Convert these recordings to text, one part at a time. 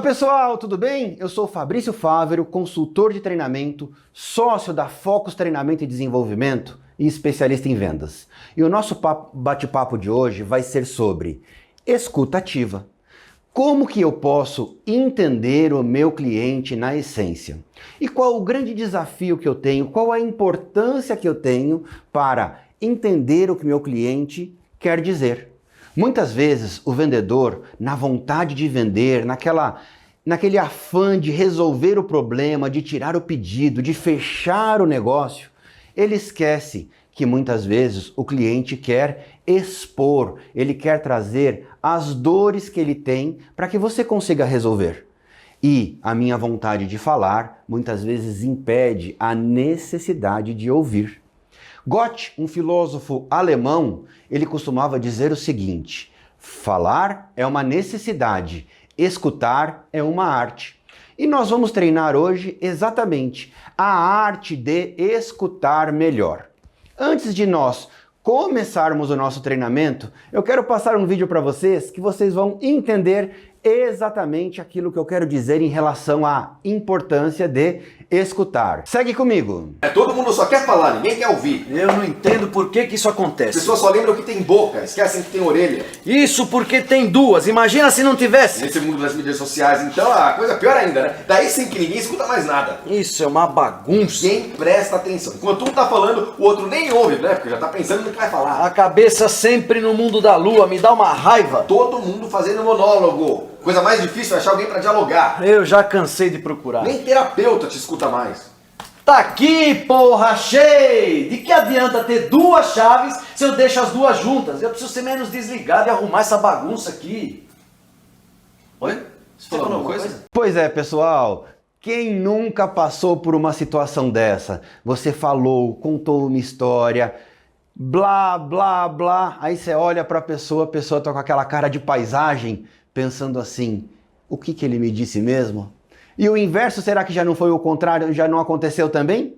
pessoal, tudo bem? Eu sou Fabrício Fávero, consultor de treinamento, sócio da Focus Treinamento e Desenvolvimento e especialista em vendas. E o nosso bate-papo de hoje vai ser sobre escuta ativa. Como que eu posso entender o meu cliente na essência? E qual o grande desafio que eu tenho, qual a importância que eu tenho para entender o que meu cliente quer dizer? Muitas vezes o vendedor, na vontade de vender, naquele afã de resolver o problema, de tirar o pedido, de fechar o negócio, ele esquece que muitas vezes o cliente quer expor, ele quer trazer as dores que ele tem para que você consiga resolver. E a minha vontade de falar muitas vezes impede a necessidade de ouvir. Goethe, um filósofo alemão, ele costumava dizer o seguinte: falar é uma necessidade, escutar é uma arte. E nós vamos treinar hoje exatamente a arte de escutar melhor. Antes de nós começarmos o nosso treinamento, eu quero passar um vídeo para vocês que vocês vão entender exatamente aquilo que eu quero dizer em relação à importância de escutar. Segue comigo. Todo mundo só quer falar, ninguém quer ouvir. Eu não entendo por que isso As acontece. pessoas só lembram que tem boca, esquecem que tem orelha. Isso porque tem duas, imagina se não tivesse. Nesse mundo das mídias sociais, então, a coisa é pior ainda, né? Daí sim que ninguém escuta mais nada. Isso é uma bagunça. Ninguém presta atenção. Enquanto um tá falando, o outro nem ouve, né? Porque já tá pensando no que vai falar. A cabeça sempre no mundo da lua, me dá uma raiva. Todo mundo fazendo monólogo. Coisa mais difícil é achar alguém pra dialogar. Eu já cansei de procurar. Nem terapeuta te escuta mais. Tá aqui, porra, achei! De que adianta ter duas chaves se eu deixo as duas juntas? Eu preciso ser menos desligado e arrumar essa bagunça aqui. Oi? Você falou alguma coisa? Pois é, pessoal, quem nunca passou por uma situação dessa? Você falou, contou uma história, blá, blá, blá, aí você olha para a pessoa tá com aquela cara de paisagem, pensando assim, o que ele me disse mesmo? E o inverso, será que já não foi o contrário, já não aconteceu também?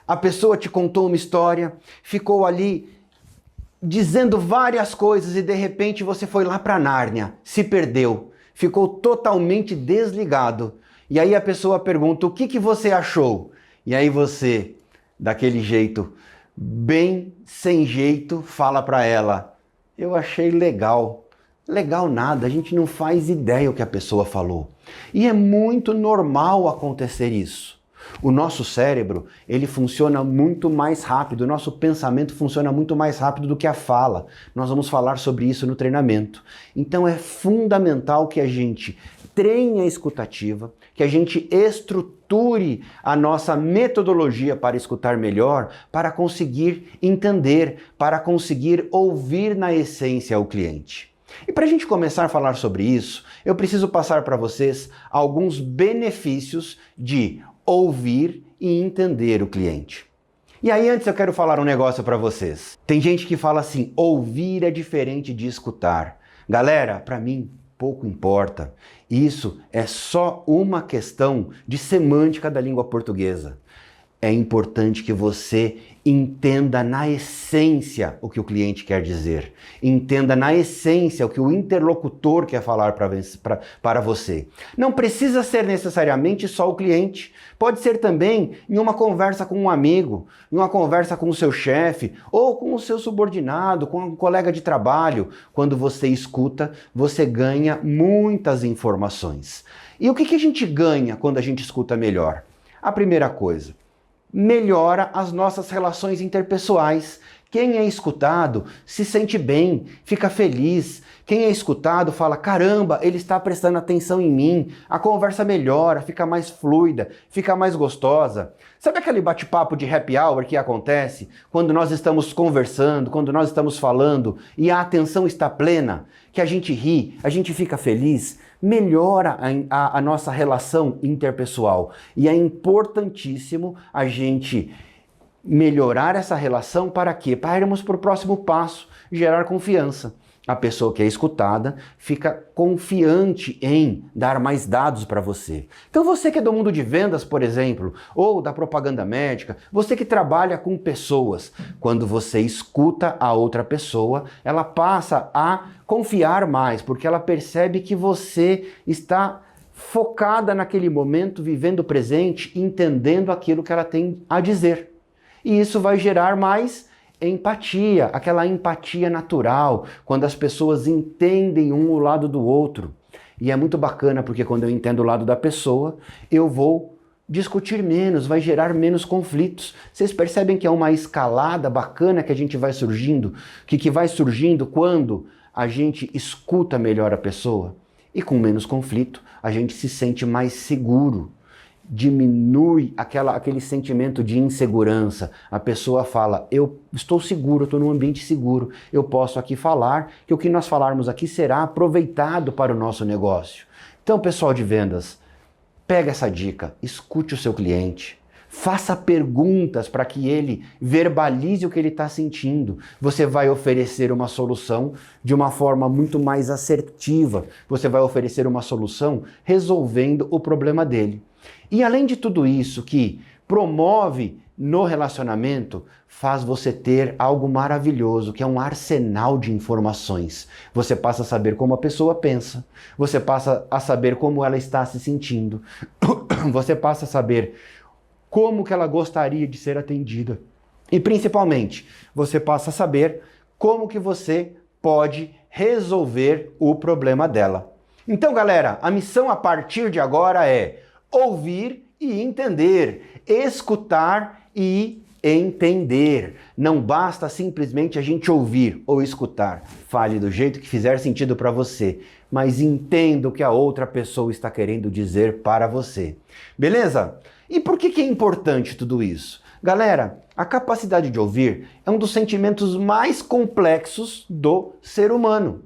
A pessoa te contou uma história, ficou ali dizendo várias coisas e de repente você foi lá para Nárnia, se perdeu, ficou totalmente desligado. E aí a pessoa pergunta, o que você achou? E aí você, daquele jeito, bem sem jeito, fala para ela, eu achei legal. Legal nada, a gente não faz ideia o que a pessoa falou. E é muito normal acontecer isso. O nosso cérebro, ele funciona muito mais rápido, o nosso pensamento funciona muito mais rápido do que a fala. Nós vamos falar sobre isso no treinamento. Então é fundamental que a gente treine a escutativa, que a gente estruture a nossa metodologia para escutar melhor, para conseguir entender, para conseguir ouvir na essência o cliente. E para a gente começar a falar sobre isso, eu preciso passar para vocês alguns benefícios de ouvir e entender o cliente. E aí antes eu quero falar um negócio para vocês. Tem gente que fala assim, ouvir é diferente de escutar. Galera, para mim pouco importa. Isso é só uma questão de semântica da língua portuguesa. É importante que você entenda na essência o que o cliente quer dizer. Entenda na essência o que o interlocutor quer falar para você. Não precisa ser necessariamente só o cliente. Pode ser também em uma conversa com um amigo, em uma conversa com o seu chefe, ou com o seu subordinado, com um colega de trabalho. Quando você escuta, você ganha muitas informações. E o que a gente ganha quando a gente escuta melhor? A primeira coisa, melhora as nossas relações interpessoais. Quem é escutado se sente bem, fica feliz. Quem é escutado fala, caramba, ele está prestando atenção em mim. A conversa melhora, fica mais fluida, fica mais gostosa. Sabe aquele bate-papo de happy hour que acontece quando nós estamos conversando, quando nós estamos falando e a atenção está plena? Que a gente ri, a gente fica feliz? Melhora a nossa relação interpessoal. E é importantíssimo a gente melhorar essa relação para quê? Para irmos para o próximo passo, gerar confiança. A pessoa que é escutada fica confiante em dar mais dados para você. Então você que é do mundo de vendas, por exemplo, ou da propaganda médica, você que trabalha com pessoas, quando você escuta a outra pessoa, ela passa a confiar mais, porque ela percebe que você está focada naquele momento, vivendo o presente, entendendo aquilo que ela tem a dizer. E isso vai gerar mais empatia, aquela empatia natural, quando as pessoas entendem um o lado do outro. E é muito bacana porque quando eu entendo o lado da pessoa, eu vou discutir menos, vai gerar menos conflitos. Vocês percebem que é uma escalada bacana que a gente vai surgindo, que vai surgindo quando a gente escuta melhor a pessoa. E com menos conflito, a gente se sente mais seguro. Diminui aquele sentimento de insegurança. A pessoa fala, eu estou seguro, eu estou num ambiente seguro, eu posso aqui falar, que o que nós falarmos aqui será aproveitado para o nosso negócio. Então, pessoal de vendas, pega essa dica, escute o seu cliente, faça perguntas para que ele verbalize o que ele está sentindo. Você vai oferecer uma solução de uma forma muito mais assertiva. Você vai oferecer uma solução resolvendo o problema dele. E além de tudo isso que promove no relacionamento, faz você ter algo maravilhoso, que é um arsenal de informações. Você passa a saber como a pessoa pensa, você passa a saber como ela está se sentindo, você passa a saber como que ela gostaria de ser atendida. E principalmente, você passa a saber como que você pode resolver o problema dela. Então, galera, a missão a partir de agora é ouvir e entender, escutar e entender. Não basta simplesmente a gente ouvir ou escutar. Fale do jeito que fizer sentido para você, mas entenda o que a outra pessoa está querendo dizer para você. Beleza? E por que é importante tudo isso? Galera, a capacidade de ouvir é um dos sentimentos mais complexos do ser humano.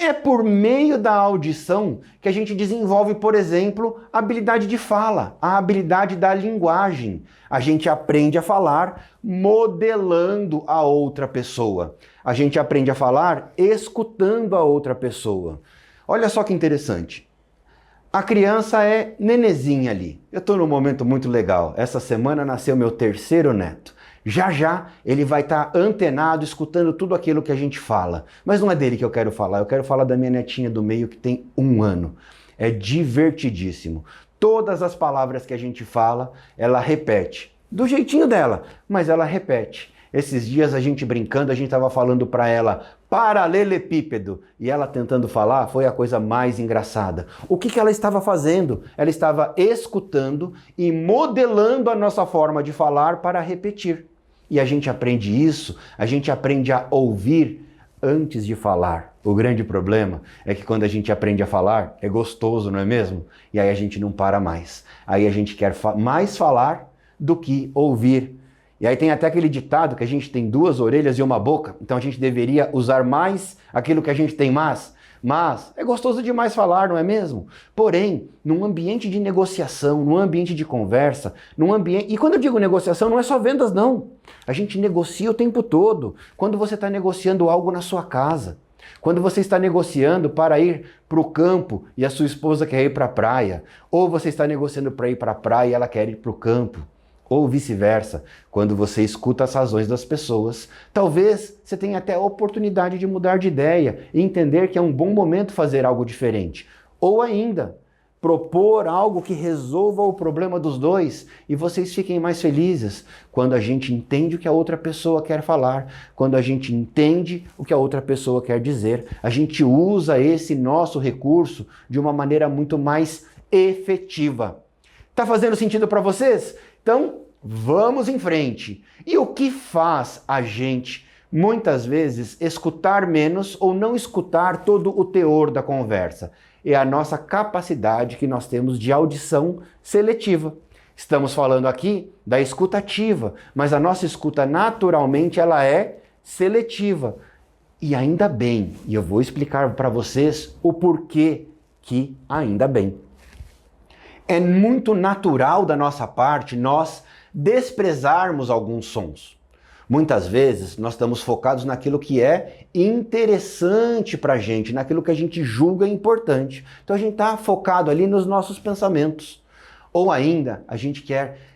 É por meio da audição que a gente desenvolve, por exemplo, a habilidade de fala, a habilidade da linguagem. A gente aprende a falar modelando a outra pessoa. A gente aprende a falar escutando a outra pessoa. Olha só que interessante. A criança é nenezinha ali. Eu estou num momento muito legal. Essa semana nasceu meu terceiro neto. Já já ele vai estar antenado, escutando tudo aquilo que a gente fala. Mas não é dele que eu quero falar da minha netinha do meio que tem 1 ano. É divertidíssimo. Todas as palavras que a gente fala, ela repete. Do jeitinho dela, mas ela repete. Esses dias a gente brincando, a gente estava falando para ela paralelepípedo e ela tentando falar foi a coisa mais engraçada. O que ela estava fazendo? Ela estava escutando e modelando a nossa forma de falar para repetir. E a gente aprende isso, a gente aprende a ouvir antes de falar. O grande problema é que quando a gente aprende a falar, é gostoso, não é mesmo? E aí a gente não para mais. Aí a gente quer mais falar do que ouvir. E aí tem até aquele ditado que a gente tem 2 orelhas e 1 boca, então a gente deveria usar mais aquilo que a gente tem mais. Mas é gostoso demais falar, não é mesmo? Porém, num ambiente de negociação, num ambiente de conversa, num ambiente... E quando eu digo negociação, não é só vendas, não. A gente negocia o tempo todo. Quando você está negociando algo na sua casa, quando você está negociando para ir para o campo e a sua esposa quer ir para a praia, ou você está negociando para ir para a praia e ela quer ir para o campo, ou vice-versa, quando você escuta as razões das pessoas, talvez você tenha até a oportunidade de mudar de ideia e entender que é um bom momento fazer algo diferente. Ou ainda, propor algo que resolva o problema dos dois e vocês fiquem mais felizes quando a gente entende o que a outra pessoa quer falar, quando a gente entende o que a outra pessoa quer dizer, a gente usa esse nosso recurso de uma maneira muito mais efetiva. Tá fazendo sentido para vocês? Então, vamos em frente. E o que faz a gente, muitas vezes, escutar menos ou não escutar todo o teor da conversa? É a nossa capacidade que nós temos de audição seletiva. Estamos falando aqui da escuta ativa, mas a nossa escuta naturalmente ela é seletiva. E ainda bem, e eu vou explicar para vocês o porquê que ainda bem. É muito natural da nossa parte nós desprezarmos alguns sons. Muitas vezes nós estamos focados naquilo que é interessante para a gente, naquilo que a gente julga importante. Então a gente está focado ali nos nossos pensamentos. Ou ainda a gente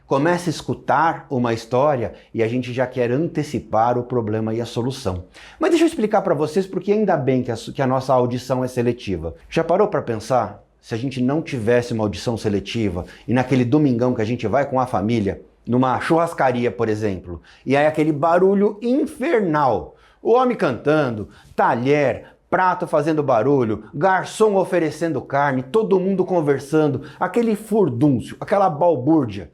começa a escutar uma história e a gente já quer antecipar o problema e a solução. Mas deixa eu explicar para vocês porque ainda bem que a nossa audição é seletiva. Já parou para pensar? se a gente não tivesse uma audição seletiva e naquele domingão que a gente vai com a família, numa churrascaria, por exemplo, e aí aquele barulho infernal, o homem cantando, talher, prato fazendo barulho, garçom oferecendo carne, todo mundo conversando, aquele furdúncio, aquela balbúrdia,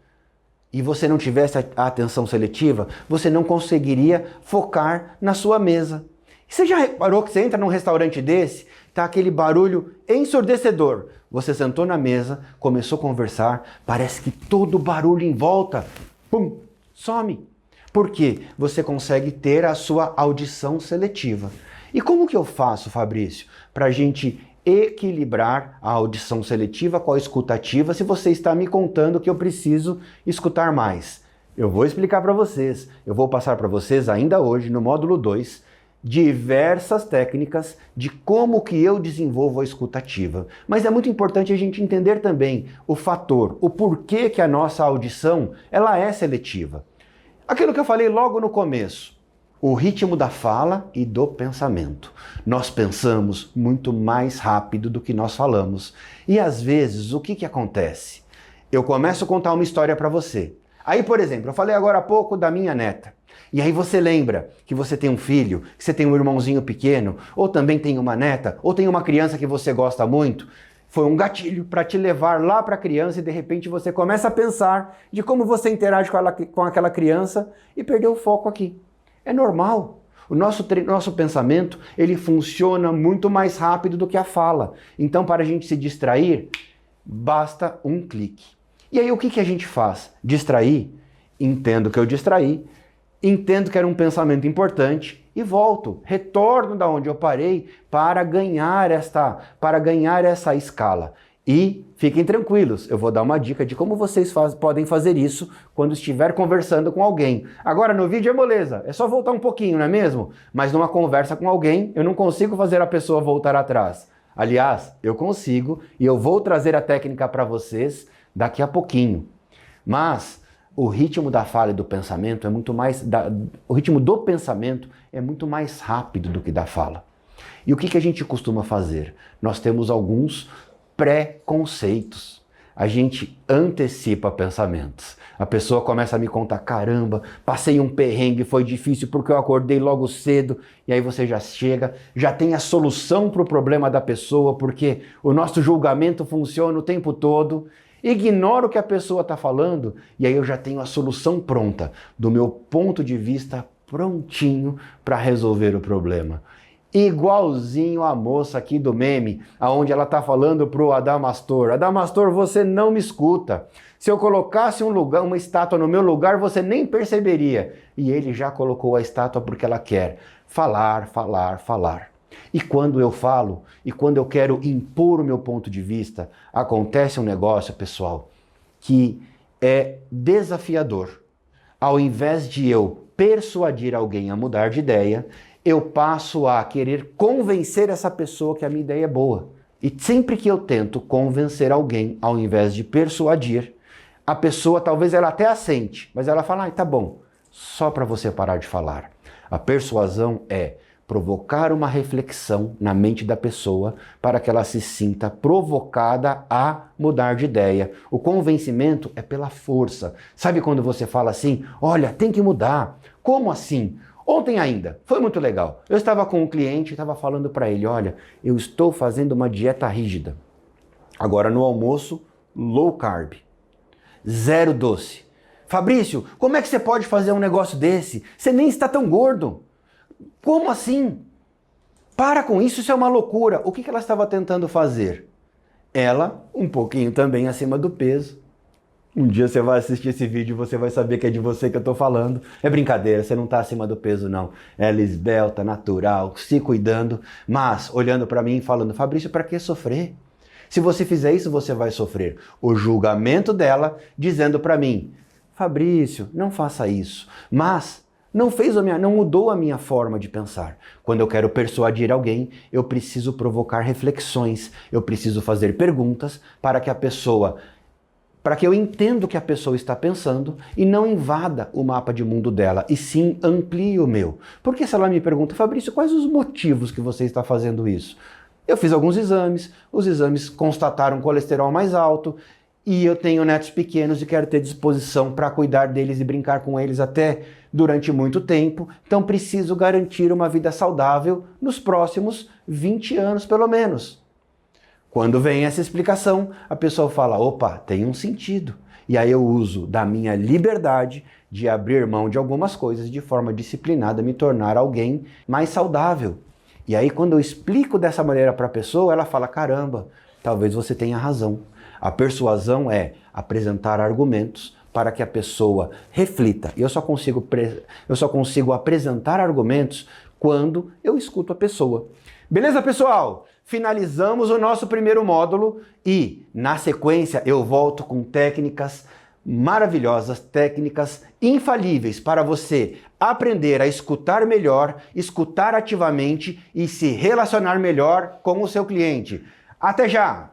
e você não tivesse a atenção seletiva, você não conseguiria focar na sua mesa. Você já reparou que você entra num restaurante desse, tá aquele barulho ensurdecedor. Você sentou na mesa, começou a conversar, parece que todo o barulho em volta, pum, some. Por quê? Você consegue ter a sua audição seletiva. E como que eu faço, Fabrício, para a gente equilibrar a audição seletiva com a escutativa se você está me contando que eu preciso escutar mais? Eu vou explicar para vocês, eu vou passar para vocês ainda hoje no módulo 2, diversas técnicas de como que eu desenvolvo a escutativa. Mas é muito importante a gente entender também o fator, o porquê que a nossa audição ela é seletiva. Aquilo que eu falei logo no começo, o ritmo da fala e do pensamento. Nós pensamos muito mais rápido do que nós falamos. E às vezes, o que acontece? Eu começo a contar uma história para você. Aí, por exemplo, eu falei agora há pouco da minha neta. E aí você lembra que você tem um filho, que você tem um irmãozinho pequeno, ou também tem uma neta, ou tem uma criança que você gosta muito. Foi um gatilho para te levar lá para a criança e de repente você começa a pensar de como você interage com aquela criança e perdeu o foco aqui. É normal. O nosso pensamento, ele funciona muito mais rápido do que a fala. Então, para a gente se distrair, basta um clique. E aí, o que a gente faz? Distrair? Entendo que eu distraí, entendo que era um pensamento importante e volto, retorno da onde eu parei para ganhar essa escala. E fiquem tranquilos, eu vou dar uma dica de como vocês podem fazer isso quando estiver conversando com alguém. Agora no vídeo é moleza, é só voltar um pouquinho, não é mesmo? Mas numa conversa com alguém, eu não consigo fazer a pessoa voltar atrás. Aliás, eu consigo e eu vou trazer a técnica para vocês daqui a pouquinho. Mas o ritmo da fala e do pensamento é muito mais... O ritmo do pensamento é muito mais rápido do que da fala. E o que a gente costuma fazer? Nós temos alguns preconceitos. A gente antecipa pensamentos. A pessoa começa a me contar, caramba, passei um perrengue, foi difícil porque eu acordei logo cedo, e aí você já chega, já tem a solução para o problema da pessoa, porque o nosso julgamento funciona o tempo todo, ignoro o que a pessoa está falando, e aí eu já tenho a solução pronta, do meu ponto de vista prontinho para resolver o problema. Igualzinho a moça aqui do meme, aonde ela está falando pro Adamastor. Adamastor, você não me escuta. Se eu colocasse uma estátua no meu lugar, você nem perceberia. E ele já colocou a estátua porque ela quer falar, falar, falar. E quando eu falo, e quando eu quero impor o meu ponto de vista, acontece um negócio, pessoal, que é desafiador. Ao invés de eu persuadir alguém a mudar de ideia, eu passo a querer convencer essa pessoa que a minha ideia é boa. E sempre que eu tento convencer alguém, ao invés de persuadir, a pessoa talvez ela até assente, mas ela fala, tá bom, só para você parar de falar. A persuasão é provocar uma reflexão na mente da pessoa para que ela se sinta provocada a mudar de ideia. O convencimento é pela força. Sabe quando você fala assim, olha, tem que mudar. Como assim? Ontem ainda, foi muito legal. Eu estava com um cliente e estava falando para ele, olha, eu estou fazendo uma dieta rígida. Agora no almoço, low carb, zero doce. Fabrício, como é que você pode fazer um negócio desse? Você nem está tão gordo. Como assim? Para com isso, isso é uma loucura. O que ela estava tentando fazer? Ela, um pouquinho também acima do peso. Um dia você vai assistir esse vídeo e você vai saber que é de você que eu tô falando. É brincadeira, você não tá acima do peso não. Ela esbelta, natural, se cuidando, mas olhando para mim e falando, Fabrício, para que sofrer? Se você fizer isso, você vai sofrer. O julgamento dela dizendo para mim, Fabrício, não faça isso. Mas não mudou a minha forma de pensar. Quando eu quero persuadir alguém, eu preciso provocar reflexões, eu preciso fazer perguntas para que eu entenda o que a pessoa está pensando e não invada o mapa de mundo dela, e sim amplie o meu. Porque se ela me pergunta, Fabrício, quais os motivos que você está fazendo isso? Eu fiz alguns exames, os exames constataram um colesterol mais alto e eu tenho netos pequenos e quero ter disposição para cuidar deles e brincar com eles até durante muito tempo, então preciso garantir uma vida saudável nos próximos 20 anos pelo menos. Quando vem essa explicação, a pessoa fala, opa, tem um sentido. E aí eu uso da minha liberdade de abrir mão de algumas coisas de forma disciplinada, me tornar alguém mais saudável. E aí quando eu explico dessa maneira para a pessoa, ela fala, caramba, talvez você tenha razão. A persuasão é apresentar argumentos para que a pessoa reflita. E eu só consigo apresentar argumentos quando eu escuto a pessoa. Beleza, pessoal? Finalizamos o nosso primeiro módulo e, na sequência, eu volto com técnicas maravilhosas, técnicas infalíveis para você aprender a escutar melhor, escutar ativamente e se relacionar melhor com o seu cliente. Até já!